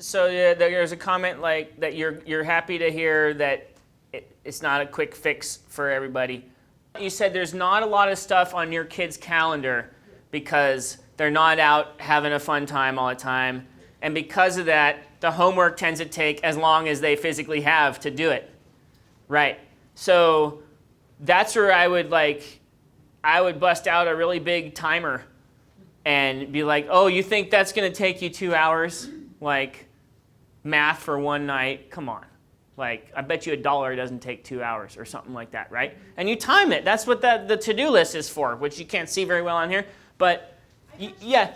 So yeah, there's a comment like that you're happy to hear that it's not a quick fix for everybody. You said there's not a lot of stuff on your kids' calendar because they're not out having a fun time all the time. And because of that, the homework tends to take as long as they physically have to do it. Right. So that's where I would bust out a really big timer and be like, oh, you think that's going to take you 2 hours? Like math for one night? Come on. Like, I bet you $1 doesn't take 2 hours or something like that, right? And you time it. That's what the to-do list is for, which you can't see very well on here. But yeah,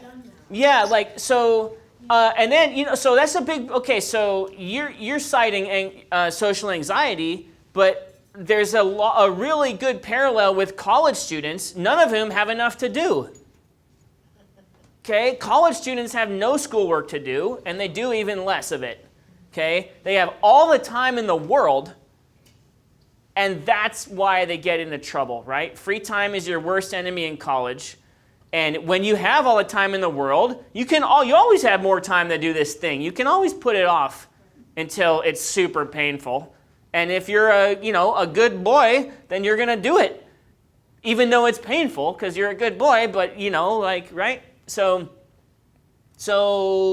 like, so, and then, so that's a big, okay, so you're citing social anxiety, but there's a really good parallel with college students, none of whom have enough to do. Okay, college students have no schoolwork to do, and they do even less of it. Okay, they have all the time in the world, and that's why they get into trouble, right? Free time is your worst enemy in college, and when you have all the time in the world, you always have more time to do this thing. You can always put it off until it's super painful. And if you're a good boy, then you're gonna do it, even though it's painful because you're a good boy. But right? So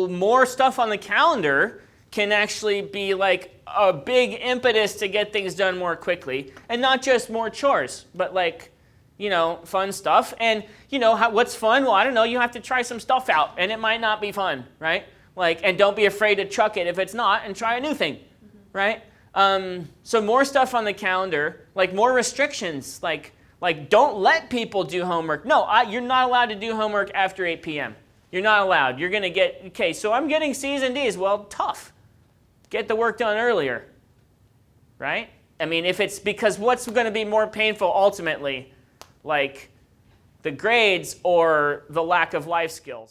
more stuff on the calendar can actually be like a big impetus to get things done more quickly, and not just more chores, but fun stuff. And what's fun? Well, I don't know. You have to try some stuff out, and it might not be fun, right? And don't be afraid to chuck it if it's not, and try a new thing, right? So more stuff on the calendar, like more restrictions, like don't let people do homework. No, you're not allowed to do homework after 8 p.m. You're not allowed. You're going to get, okay, so I'm getting C's and D's. Well, tough. Get the work done earlier, right? I mean, if it's because what's going to be more painful ultimately, like the grades or the lack of life skills?